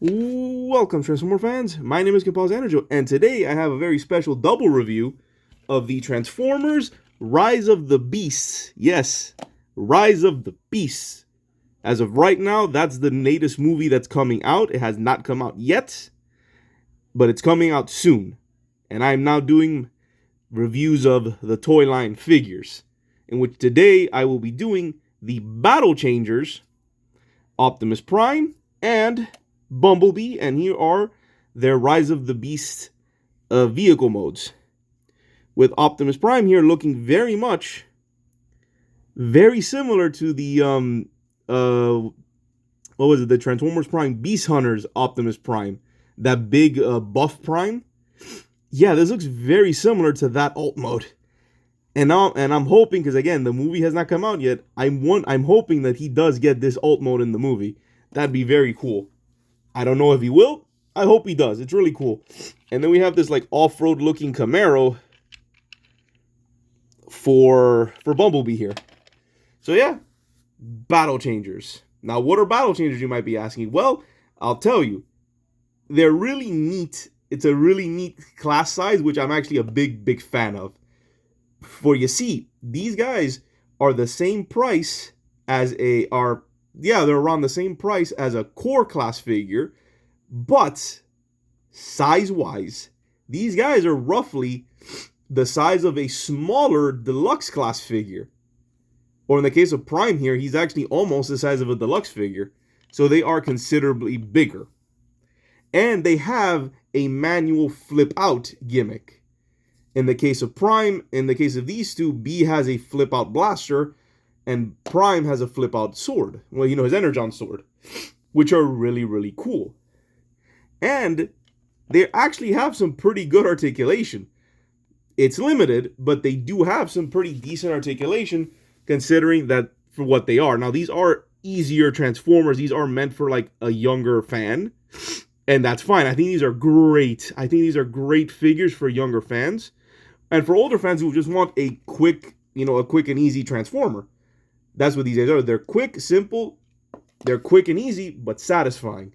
Welcome, Transformer fans. My name is Composite Enerjoe, and today I have a very special double review of the Transformers Rise of the Beasts. Yes, Rise of the Beasts. As of right now, that's the latest movie that's coming out. It has not come out yet, but it's coming out soon. And I'm now doing reviews of the toy line figures, in which today I will be doing the Battle Changers, Optimus Prime, and Bumblebee, and here are their Rise of the Beast vehicle modes. With Optimus Prime here looking very similar to the what was it? The Transformers Prime Beast Hunters Optimus Prime, that big buff Prime. Yeah, this looks very similar to that alt mode. And I'm hoping, because again the movie has not come out yet. I'm hoping that he does get this alt mode in the movie. That'd be very cool. I don't know if he will. I hope he does. It's really cool. And then we have this like off-road looking Camaro for Bumblebee here. So yeah, Battle Changers. Now, what are Battle Changers, you might be asking? Well, I'll tell you. They're really neat. It's a really neat class size, which I'm actually a big fan of. For you see, these guys are the same price as they're around the same price as a core class figure, but size-wise, these guys are roughly the size of a smaller deluxe class figure. Or in the case of Prime here, he's actually almost the size of a deluxe figure. So they are considerably bigger. And they have a manual flip-out gimmick. In the case of Prime, in the case of these two, B has a flip-out blaster, and Prime has a flip-out sword. Well, you know, his Enerjane sword. Which are really cool. And they actually have some pretty good articulation. It's limited, but they do have some pretty decent articulation, considering that for what they are. Now, these are easier Transformers. These are meant for, like, a younger fan. And that's fine. I think these are great. I think these are great figures for younger fans. And for older fans who just want a quick and easy Transformer. That's what these guys are. They're quick, simple. They're quick and easy, but satisfying.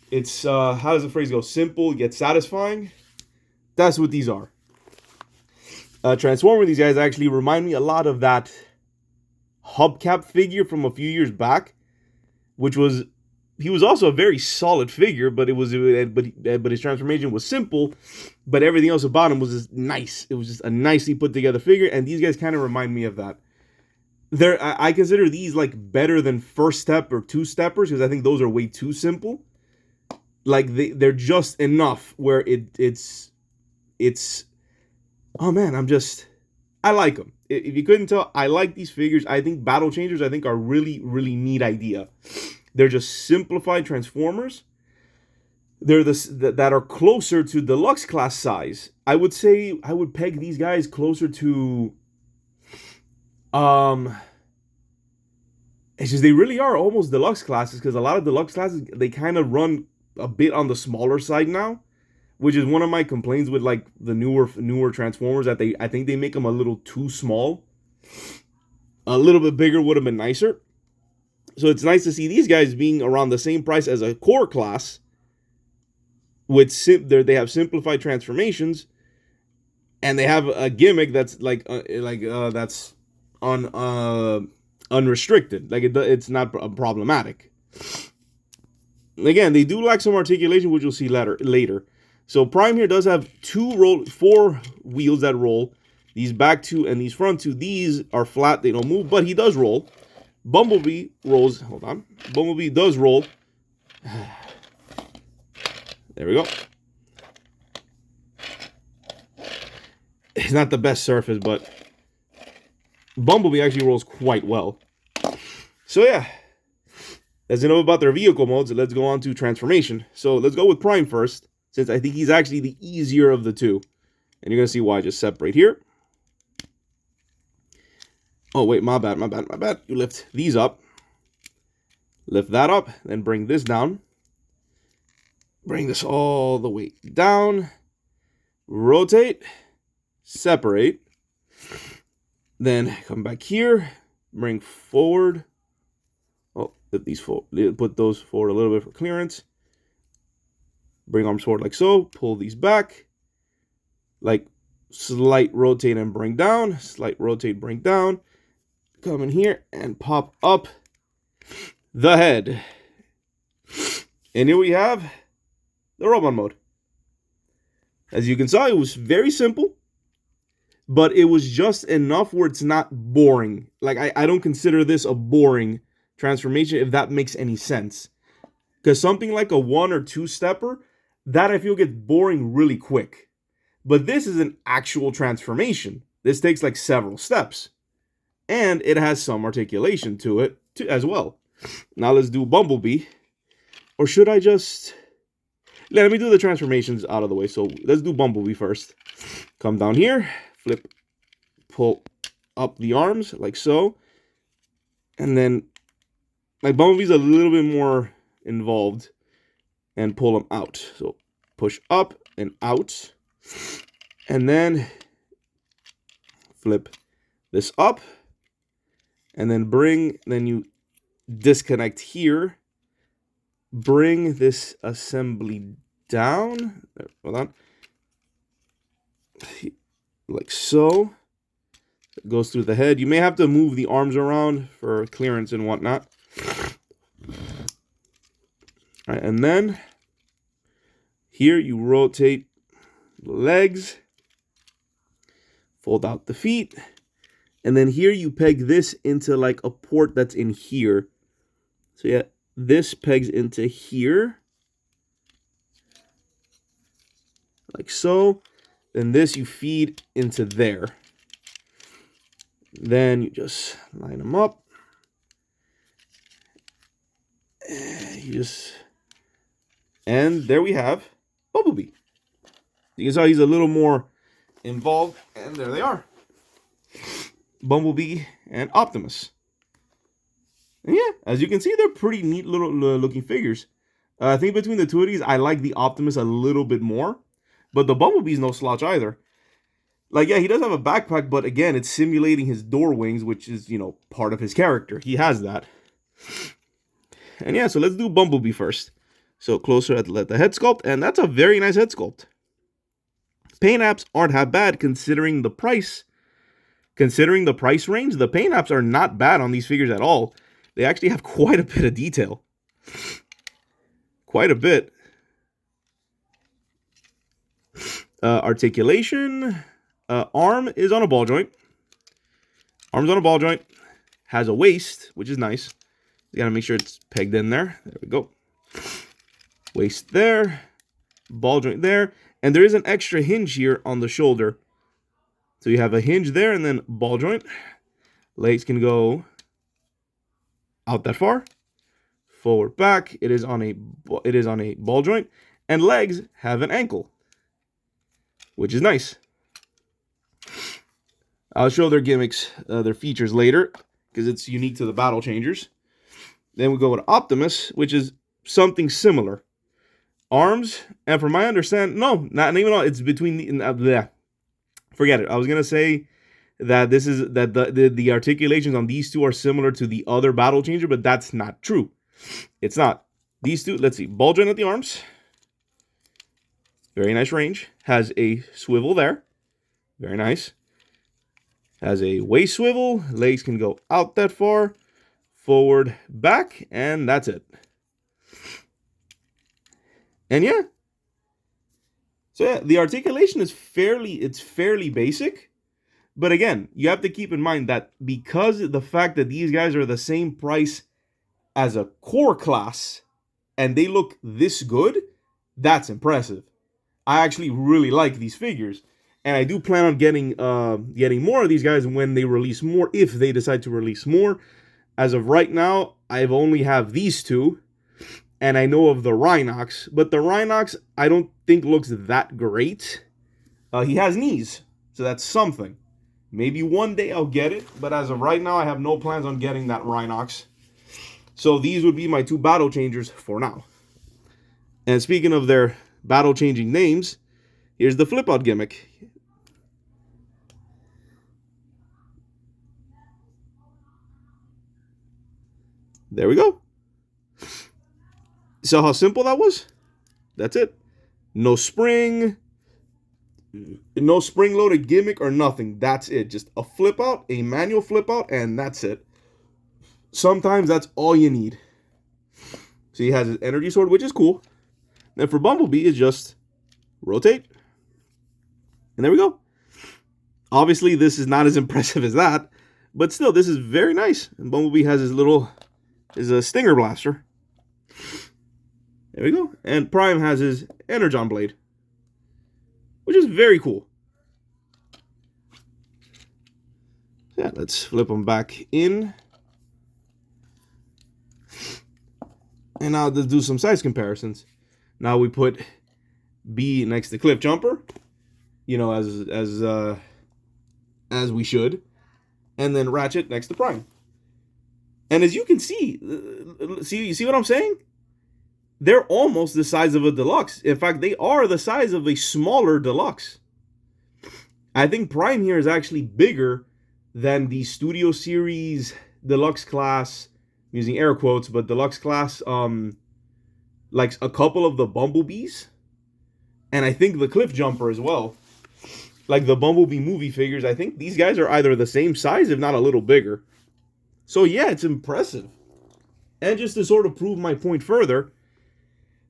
It's, how does the phrase go? Simple yet satisfying. That's what these are. Transformer, these guys actually remind me a lot of that hubcap figure from a few years back, which was, he was also a very solid figure, but his transformation was simple, but everything else about him was just nice. It was just a nicely put together figure, and these guys kind of remind me of that. I consider these like better than first step or two steppers, because I think those are way too simple. Like they're just enough where it's oh man, I like them. If you couldn't tell, I like these figures. I think Battle Changers, I think, are really neat idea. They're just simplified Transformers. They're that are closer to deluxe class size. I would say I would peg these guys closer to it's just they really are almost deluxe classes, because a lot of deluxe classes, they kind of run a bit on the smaller side now, which is one of my complaints with like the newer Transformers, that I think they make them a little too small. A little bit bigger would have been nicer. So it's nice to see these guys being around the same price as a core class. They have simplified transformations, and they have a gimmick that's that's unrestricted. Like it's not problematic. Again, they do lack some articulation, which you'll see later. So Prime here does have four wheels that roll. These back two and these front two. These are flat; they don't move, but he does roll. Bumblebee rolls. Hold on. Bumblebee does roll. There we go. It's not the best surface, but Bumblebee actually rolls quite well. So yeah, that's enough about their vehicle modes. Let's go on to transformation. So let's go with Prime first, since I think he's actually the easier of the two. And you're going to see why. Just separate here. Oh, wait, my bad. You lift these up. Lift that up, then bring this down. Bring this all the way down. Rotate. Separate. Then come back here. Bring forward. Oh, put those forward a little bit for clearance. Bring arms forward like so. Pull these back. Like slight rotate and bring down. Slight rotate, bring down. Come in here and pop up the head. And here we have the robot mode. As you can see, it was very simple, but it was just enough where it's not boring. Like, I don't consider this a boring transformation, if that makes any sense. Because something like a 1 or 2 stepper, that I feel gets boring really quick. But this is an actual transformation. This takes like several steps. And it has some articulation to it as well. Now let's do Bumblebee. Or should I just... Let me do the transformations out of the way. So let's do Bumblebee first. Come down here. Flip. Pull up the arms like so. And then, like, Bumblebee's a little bit more involved. And pull them out. So push up and out. And then flip this up. And then then you disconnect here. Bring this assembly down. Hold on. Like so. It goes through the head. You may have to move the arms around for clearance and whatnot. All right, and then here you rotate the legs. Fold out the feet. And then here you peg this into like a port that's in here. So yeah, this pegs into here. Like so. Then this you feed into there. Then you just line them up. And there we have Bumblebee. You can see he's a little more involved. And there they are. Bumblebee and Optimus. And yeah, as you can see, they're pretty neat little looking figures. I think between the two of these, I like the Optimus a little bit more. But the Bumblebee's no slouch either. Like, yeah, he does have a backpack, but again, it's simulating his door wings, which is, you know, part of his character. He has that. And yeah, so let's do Bumblebee first. So closer at the head sculpt, and that's a very nice head sculpt. Paint apps aren't half bad considering the price. Considering the price range, the paint apps are not bad on these figures at all. They actually have quite a bit of detail. Quite a bit. Articulation. Arm is on a ball joint. Arm's on a ball joint. Has a waist, which is nice. You gotta make sure it's pegged in there. There we go. Waist there. Ball joint there. And there is an extra hinge here on the shoulder. So you have a hinge there and then ball joint. Legs can go out that far. Forward, back. It is on a ball joint. And legs have an ankle, which is nice. I'll show their gimmicks, their features later, because it's unique to the battle changers. Then we go with Optimus, which is something similar. Arms, and from my understanding, no, not even all. It's between the forget it. I was gonna say that the articulations on these two are similar to the other battle changer, but that's not true. It's not. These two, let's see, ball joint at the arms. Very nice range. Has a swivel there. Very nice. Has a waist swivel. Legs can go out that far. Forward, back, and that's it. And yeah. So yeah, the articulation is fairly basic. But again, you have to keep in mind that because of the fact that these guys are the same price as a core class and they look this good, that's impressive. I actually really like these figures. And I do plan on getting more of these guys when they release more, if they decide to release more. As of right now, I only have these two. And I know of the Rhinox. But the Rhinox, I don't think looks that great. He has knees, so that's something. Maybe one day I'll get it. But as of right now, I have no plans on getting that Rhinox. So these would be my two battle changers for now. And speaking of their battle changing names, here's the flip out gimmick. There we go. So how simple that was? That's it. No spring, no spring-loaded gimmick or nothing. That's it. Just a flip out, a manual flip out, and that's it. Sometimes that's all you need. So he has his energy sword, which is cool. Then for Bumblebee, it's just rotate. And there we go. Obviously, this is not as impressive as that, but still, this is very nice. And Bumblebee has his stinger blaster. There we go. And Prime has his Enerjane blade, which is very cool. Yeah, let's flip them back in. And now let's do some size comparisons. Now we put B next to Cliff Jumper, you know, as we should, and then Ratchet next to Prime. And as you can see, you see what I'm saying? They're almost the size of a deluxe. In fact, they are the size of a smaller deluxe. I think Prime here is actually bigger than the Studio Series deluxe class, I'm using air quotes, but deluxe class, like a couple of the Bumblebees. And I think the Cliff Jumper as well. Like the Bumblebee movie figures, I think these guys are either the same size, if not a little bigger. So yeah, it's impressive. And just to sort of prove my point further,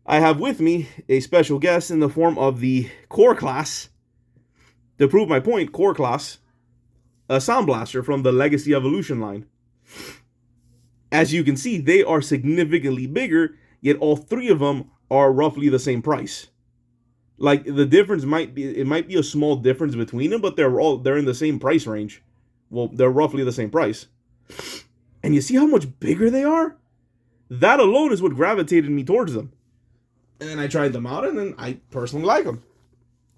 I have with me a special guest in the form of the Core Class. To prove my point, Core Class, a Sound Blaster from the Legacy Evolution line. As you can see, they are significantly bigger, yet all three of them are roughly the same price. Like the difference might be a small difference between them, but they're in the same price range. Well, they're roughly the same price. And you see how much bigger they are? That alone is what gravitated me towards them. And I tried them out, and then I personally like them.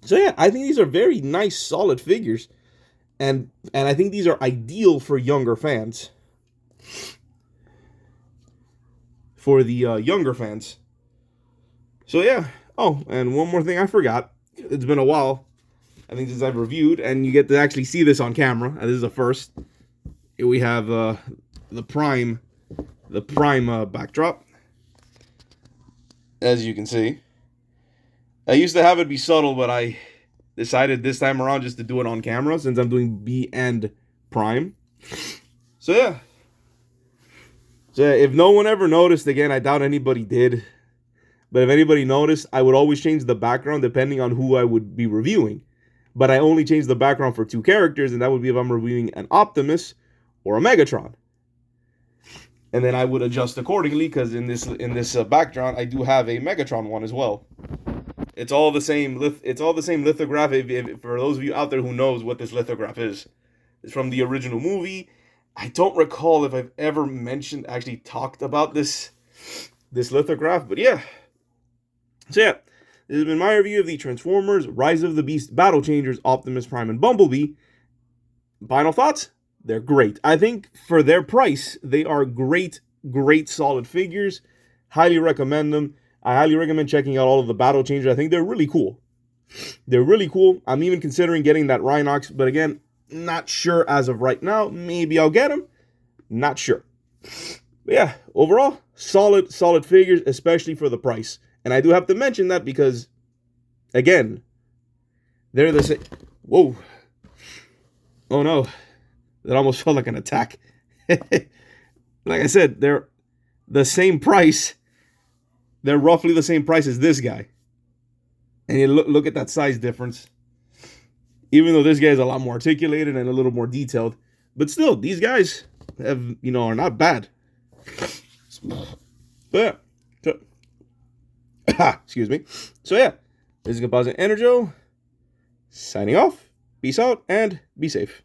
So yeah, I think these are very nice, solid figures. And I think these are ideal for younger fans. For the younger fans. So yeah. Oh, and one more thing I forgot. It's been a while, I think, since I've reviewed, and you get to actually see this on camera. This is a first. Here we have the Prime backdrop. As you can see, I used to have it be subtle, but I decided this time around just to do it on camera since I'm doing B and Prime. So yeah. So if no one ever noticed, again, I doubt anybody did. But if anybody noticed, I would always change the background depending on who I would be reviewing. But I only change the background for two characters, and that would be if I'm reviewing an Optimus or a Megatron. And then I would adjust accordingly, because in this background, I do have a Megatron one as well. It's all the same. It's all the same lithograph. For those of you out there who knows what this lithograph is, it's from the original movie. I don't recall if I've ever actually talked about this lithograph, but yeah. So yeah, this has been my review of the Transformers Rise of the Beast Battle Changers, Optimus Prime and Bumblebee. Final thoughts? They're great. I think for their price, they are great solid figures. Highly recommend them. I highly recommend checking out all of the Battle Changers. I think they're really cool. They're really cool. I'm even considering getting that Rhinox, but again, not sure as of right now. Maybe I'll get them. Not sure. But yeah, overall, solid figures, especially for the price. And I do have to mention that because, again, they're the same. Whoa. Oh no. That almost felt like an attack. Like I said, they're the same price. They're roughly the same price as this guy. And you look at that size difference. Even though this guy is a lot more articulated and a little more detailed. But still, these guys are not bad. But yeah. Excuse me. So yeah, this is Composite Enerjoe, signing off. Peace out and be safe.